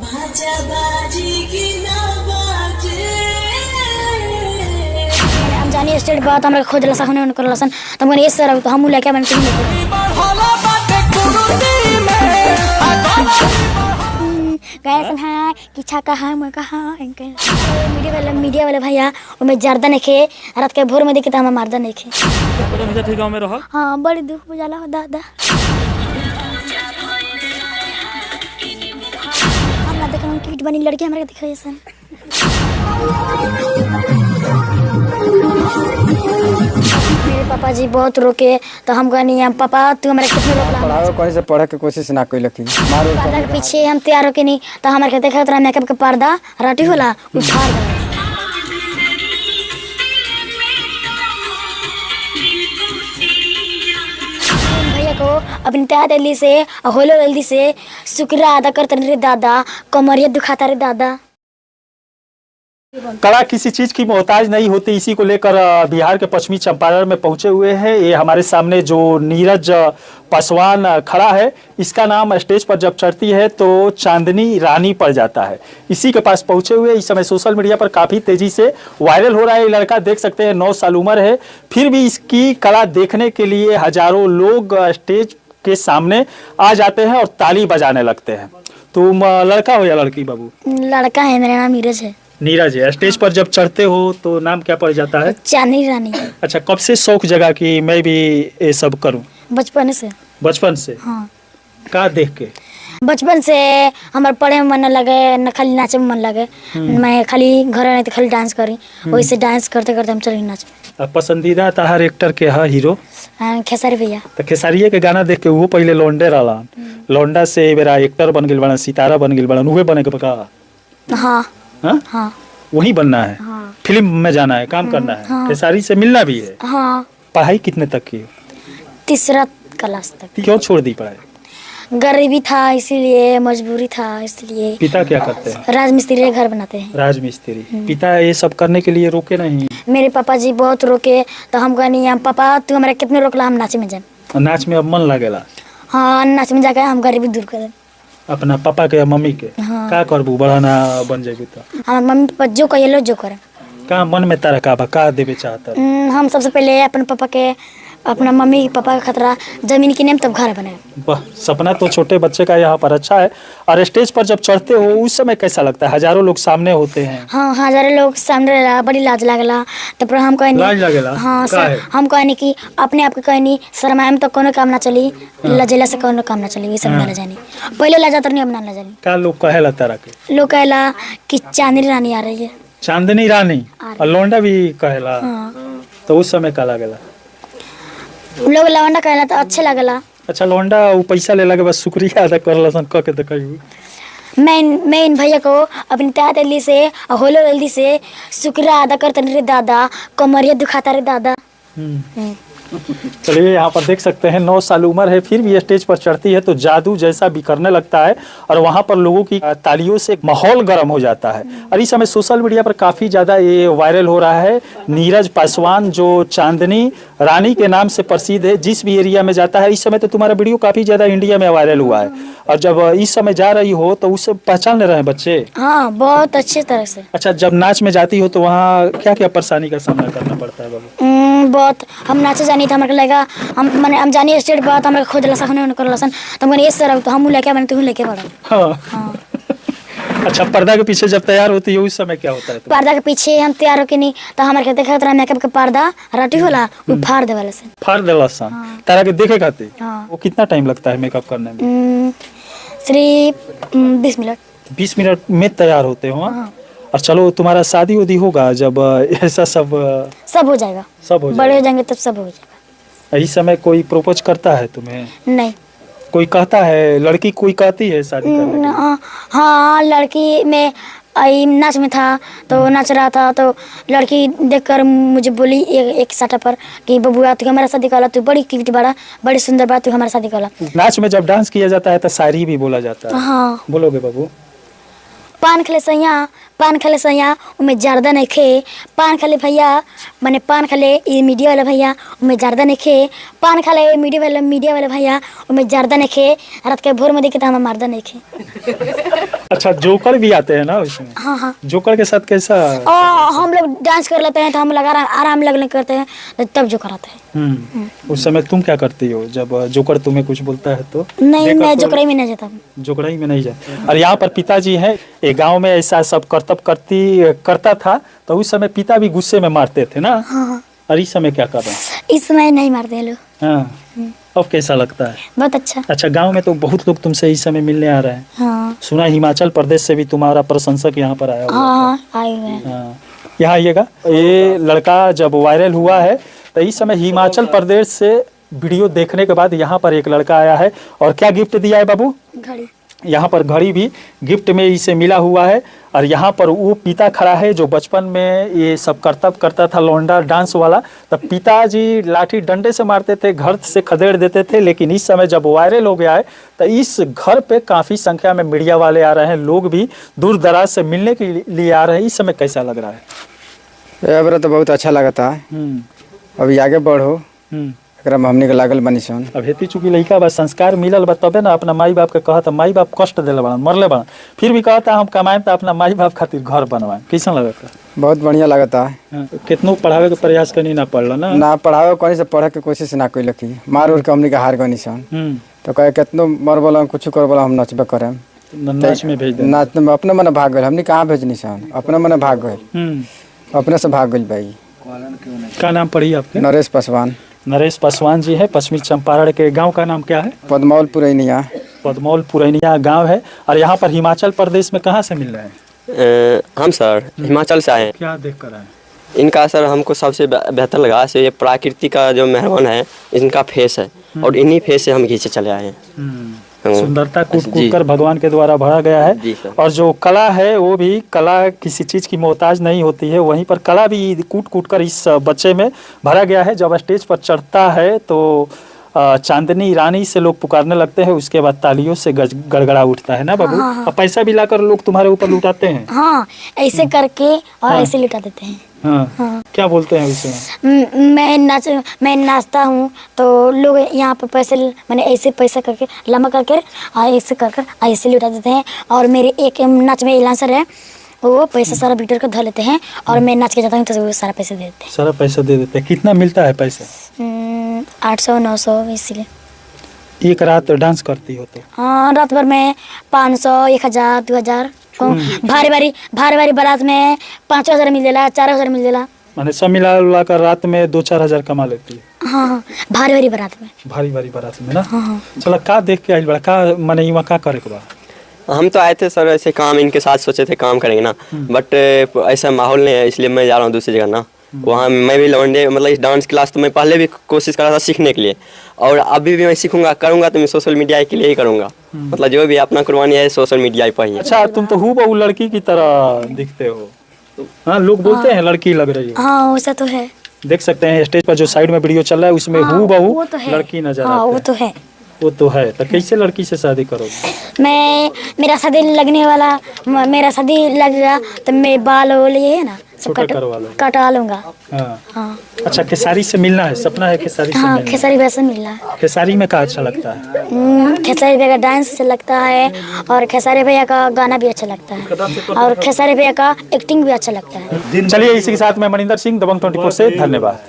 हम जानी स्टेट बात हमरा खोजला सखने उन करला सन तुम ये सर तो हम लेके बन गए सन हां कि छका हां मैं कहा मीडिया वाला भैया ओमे जर्दा नखे रात के भोर में देखे त हम मारदा नखे मुझे ठीक गांव में रह। हां बड़ी दुख बुझाला हो दादा हम ना देखन क्यूट बनी लड़की हमरा के दिखाई सन मेरे पापा जी बहुत रोके तो हम कहनी हम पापा तू हमारे कितने रोकला पढ़ाओ कहीं से पढ़े के कोशिश ना कोई लकी मारो पर्दा के पीछे हम तैयार होके नहीं तो हमारे के देखा तोरा मेकअप के पर्दा राटी होला उठार दे भैया को अपनी तैयार जल्दी से होलो जल्दी से शुक्रिया अदा करते रे दादा कमरिया दुखाता रे दादा। कला किसी चीज की मोहताज नहीं होती, इसी को लेकर बिहार के पश्चिमी चंपारण में पहुंचे हुए हैं। ये हमारे सामने जो नीरज पासवान खड़ा है, इसका नाम स्टेज पर जब चढ़ती है तो चांदनी रानी पड़ जाता है। इसी के पास पहुंचे हुए इस समय सोशल मीडिया पर काफी तेजी से वायरल हो रहा है। ये लड़का देख सकते हैं 9 साल उम्र है, फिर भी इसकी कला देखने के लिए हजारों लोग स्टेज के सामने आ जाते हैं और ताली बजाने लगते हैं। तुम लड़का हो या लड़की बाबू? लड़का है, मेरा नाम नीरज है। नीरज है। स्टेज पर जब चढ़ते हो तो नाम क्या पड़ जाता है? चांदनी रानी। अच्छा, कब से शौक जगा कि मैं भी ये सब करूं? बचपन से। बचपन से? हाँ। का देख के? बचपन से हमारे पढ़े में मन न लगे, न खाली नाचे में मन लगे। मैं खाली घर नहीं तो खाली डांस करी, वैसे डांस करते करते हम चले नाच। पसंदीदा तहार एक्टर के है हीरो? खेसारी भैया। तो खेसारिये के गाना देख के वो पहले लौंडे रहला, लौंडा से मेरा एक्टर बन गइल बना, सितारा बन गइल बना, उहे बने के पका? हाँ हाँ, वही बनना है। हाँ। फिल्म में जाना है, काम करना है। हाँ। खेसारी से मिलना भी है। हाँ। पढ़ाई कितने तक की? 3रा क्लास तक। क्यों छोड़ दी पढ़ाई? गरीबी था इसीलिए, मजबूरी था इसलिए। पिता क्या करते हैं? राजमिस्त्री घर बनाते हैं। राजमिस्त्री। पिता ये सब करने के लिए रोके नहीं? मेरे पापा जी बहुत रोके तो हम कहनी हम पापा तू हमारे कितने रोकला, हम नाचे में जाए। नाच में अब मन लगेला? हाँ, नाच में जाकर हम गरीबी दूर कर अपना पापा के मम्मी के। हाँ। का करबू बढ़ाना बन जाएगी तो? हमारे मम्मी पापा जो कहिए जो करे। का मन में तारा का देवे चाहता? हम सबसे पहले अपने पापा के, अपना मम्मी पापा का खतरा जमीन की नेम तब घर बने। वाह, सपना तो छोटे बच्चे का यहाँ पर अच्छा है। और स्टेज पर जब चढ़ते हो उस समय कैसा लगता है? हजारों लोग सामने होते हैं। हाँ, हजारों लोग सामने रहा, बड़ी लाज लगला। तब हम कहनी लाज लगेला? हाँ सर, हम कहनी कि अपने आप के कहनी शर्माए में तो कोनो काम ना चली, लजेला से कोनो काम ना चली, ये सब ना जानी। पहले लजा तो नहीं, अब ना लजानी। का लोग कहेला तारा के? लोग कहला कि चांदनी रानी आ रही है। चांदनी रानी? और लौंडा भी कहेला? हाँ। तो उस समय का लगेला? लोग लौंडा कहला तो अच्छे लगला। अच्छा, लौंडा वो पैसा ले लगे बस शुक्रिया अदा करला सन कह के देखियो। मैं इन भैया को अपनी तैयार जल्दी से होलो जल्दी से शुक्रिया अदा करते रे दादा कमरिया दुखाता रे दादा। चलिए, यहाँ पर देख सकते हैं 9 साल उम्र है, फिर भी स्टेज पर चढ़ती है तो जादू जैसा बिखरने लगता है और वहाँ पर लोगों की तालियों से माहौल गर्म हो जाता है। और इस समय सोशल मीडिया पर काफ़ी ज़्यादा ये वायरल हो रहा है। नीरज पासवान जो चांदनी रानी के नाम से प्रसिद्ध है, जिस भी एरिया में जाता है, इस समय तो तुम्हारा वीडियो काफ़ी ज़्यादा इंडिया में वायरल हुआ है। और जब इस समय जा रही हो तो उससे पहचान ले रहे हैं बच्चे? हाँ, बहुत अच्छे तरह से। अच्छा, जब नाच में जाती हो तो वहाँ क्या क्या परेशानी का सामना करना पड़ता है बाबू? बहुत हम नाचे जानी था, हमारे लगा हम जानी स्टेट बात हमारे खोजला सखने करला सन तो ये सर तो हम लेके बने तू लेके पड़ा। हाँ। हाँ। अच्छा, पर्दा के पीछे जब तैयार होती है उस समय क्या होता है? पर्दा के पीछे हम तैयार होके नहीं तो हमारे के देखा तोरा मेकअप के पर्दा राटी होला फाड़ देवाला से। फाड़ देला सन? हाँ। तारा के देखे खाते? हाँ। वो कितना टाइम लगता है मेकअप करने में? सिर्फ 20 मिनट। 20 मिनट में तैयार होते हो? हाँ। और चलो, तुम्हारा शादी उदी होगा जब ऐसा सब हो जाएगा। सब हो बड़े हो जाएंगे तब सब हो जाएगा। इस समय कोई प्रपोज करता है तुम्हें? नहीं। कोई कहता है? लड़की कोई कहती है शादी करने के लिए? हाँ, लड़की में नाच में था तो नाच रहा था तो लड़की देखकर मुझे बोली एक साटा पर कि बबुआ तू हमारा शादी करा, तू बड़ी क्यूट बड़ा बड़ी सुंदर बड़ा, तू हमारा शादी करा। नाच में जब डांस किया जाता है तो शायरी भी बोला जाता है। हाँ। बोलोगे बाबू? पान खले सैया पान खाले सैया उमे जर्दा नहीं खे, पान खाले भैया माने पान खाले ये मीडिया वाला भैया उमे जर्दा नहीं खे, पान खाले मीडिया वाला भैया उमे जर्दा नहीं खे, रात के भोर में देखे तो हम मर्दा नहीं खे। अच्छा, जोकर भी आते हैं ना उसमें? हाँ हाँ। जोकर के साथ कैसा? हम लोग डांस कर लेते हैं तो हम लोग आराम लगने करते हैं तो तब जोकर आता है। उस समय तुम क्या करती हो जब जोकर तुम्हें कुछ बोलता है तो? नहीं, मैं जोकराई में नहीं जाता। जोकराई में नहीं जाता। और यहाँ पर पिताजी हैं, एक गांव में ऐसा सब करतब करता था तो उस समय पिता भी गुस्से में मारते थे ना? हाँ। और इस समय क्या कर रहे हैं? इस समय नहीं मारते लोग। हाँ, अब कैसा लगता है? बहुत अच्छा। अच्छा, गांव में तो बहुत लोग तुमसे इस समय मिलने आ रहे हैं। हाँ। सुना हिमाचल प्रदेश से भी तुम्हारा प्रशंसक यहाँ पर आया हुआ है। हाँ, आए हुए हैं। हाँ, यहाँ आइएगा। ये लड़का जब वायरल हुआ है तो इस समय हिमाचल प्रदेश से वीडियो देखने के बाद यहाँ पर एक लड़का आया है और क्या गिफ्ट दिया है बाबू? घड़ी। यहाँ पर घड़ी भी गिफ्ट में इसे मिला हुआ है। और यहाँ पर वो पिता खड़ा है जो बचपन में ये सब करतब करता था, लौंडा डांस वाला। तब पिताजी लाठी डंडे से मारते थे, घर से खदेड़ देते थे। लेकिन इस समय जब वायरल हो गया है तो इस घर पे काफ़ी संख्या में मीडिया वाले आ रहे हैं, लोग भी दूर दराज से मिलने के लिए आ रहे हैं। इस समय कैसा लग रहा है? अब तो बहुत अच्छा लगता है। अभी आगे बढ़ो, एकरा में हमने के लागल बनी सन। अब हेती चूंकि लड़का बा संस्कार मिलल बा तबे ना अपना माई बाप के कहता, माई बाप कष्ट दिले बड़ा, मरले बड़ा, फिर भी कहता हम कमाएं तो अपना माई बाप खातिर घर बनवाएं। कैसा लगता? बहुत बढ़िया लगता है। कितनों पढ़ावे के प्रयास करनी ना पड़ला ना पढ़ावे कहीं से पढ़े के कोशिश ना कोई लकी, मार उड़ के हमने के हार गनी सन। तो कहे कितनो मर बोला कुछ कर बोला हम नचबे करे, नाच में भेज दे। नाच में अपने मन भाग गए, हमने कहाँ भेजनी सन, अपने मन भाग गए, अपने से भाग गई भाई। क्या नाम पड़ी आपके? नरेश पासवान। नरेश पासवान जी है, पश्चिमी चंपारण के। गांव का नाम क्या है? पदमौल पुरैनिया। पदमौल पुरैनिया गांव है। और यहाँ पर हिमाचल प्रदेश में कहाँ से मिल रहे हैं? हम सर हिमाचल से आए हैं। क्या देख कर आए? इनका सर हमको सबसे बेहतर लगा से ये प्रकृति का जो मेहमान है, इनका फेस है और इन्हीं फेस से हम खींचे चले आए हैं। सुंदरता कूट कूट कर भगवान के द्वारा भरा गया है। और जो कला है वो भी, कला किसी चीज़ की मोहताज नहीं होती है, वहीं पर कला भी कूट कूट कर इस बच्चे में भरा गया है। जब स्टेज पर चढ़ता है तो चांदनी रानी से लोग पुकारने लगते हैं, उसके बाद तालियों से गड़गड़ा उठता है ना बाबू? हाँ। और पैसा भी लाकर लोग तुम्हारे ऊपर लुटाते हैं। हाँ, ऐसे करके और ऐसे लुटा देते हैं। हाँ। क्या बोलते हैं उसे? मैं नाचता हूँ तो लोग यहाँ पर पैसे मैंने ऐसे पैसा करके लम्बा करके ऐसे कर ऐसे लुटा देते हैं। और मेरे एक नाच में एलांसर है, वो पैसा सारा बीटर कर धर लेते हैं और मैं नाच के जाता हूँ तो वो सारा पैसे दे देते हैं। सारा पैसा दे देते हैं? कितना मिलता है पैसा? 800-900 इसलिए। एक रात डांस करती हो तो? हाँ, रात भर में 500, 1000, 2000। भारी भारी बारात में 5000 मिल जाला, 4000 मिल जाला। माने सब मिला कर रात में 2-4 हजार कमा लेती है। हाँ, भारी बारात में। भारी बारात में ना? हाँ। चलो, का देख के आई बड़ा, का माने युवा का करे के बा? हम तो आए थे सर ऐसे काम, इनके साथ सोचे थे काम करेंगे ना, बट ऐसा माहौल नहीं है, इसलिए मैं जा रहा हूँ दूसरी जगह ना। वहाँ मैं भी लौंडे मतलब इस डांस क्लास तो मैं पहले भी कोशिश कर रहा था सीखने के लिए, और अभी भी मैं सीखूंगा, करूंगा तो मैं सोशल मीडिया के लिए ही करूंगा। मतलब जो भी अपना कुर्बानी है सोशल मीडिया पर ही। अच्छा, तुम तो हूबहू लड़की की तरह दिखते हो। हाँ, लोग बोलते हैं लड़की लग रही हो। हाँ, वैसा तो है। देख सकते हैं स्टेज पर जो साइड में वीडियो चल रहा है उसमें हूबहू लड़की नजर आती है। वो तो है। वो तो है। तो कैसे लड़की से शादी करोगे? मेरा शादी लगने वाला, मेरा शादी लगेगा तो मैं बाल ये है ना सब कटा लूंगा। हाँ। हाँ। अच्छा, खेसारी से मिलना है, सपना है खेसारी से मिलना? खेसारी भैया से मिलना है। खेसारी में क्या अच्छा लगता है? खेसारी भैया का डांस अच्छा लगता है और खेसारी भैया का गाना भी अच्छा लगता है और खेसारी भैया का एक्टिंग भी अच्छा लगता है। चलिए, इसी के साथ मैं मनिंदर सिंह, दबंग 24 से धन्यवाद।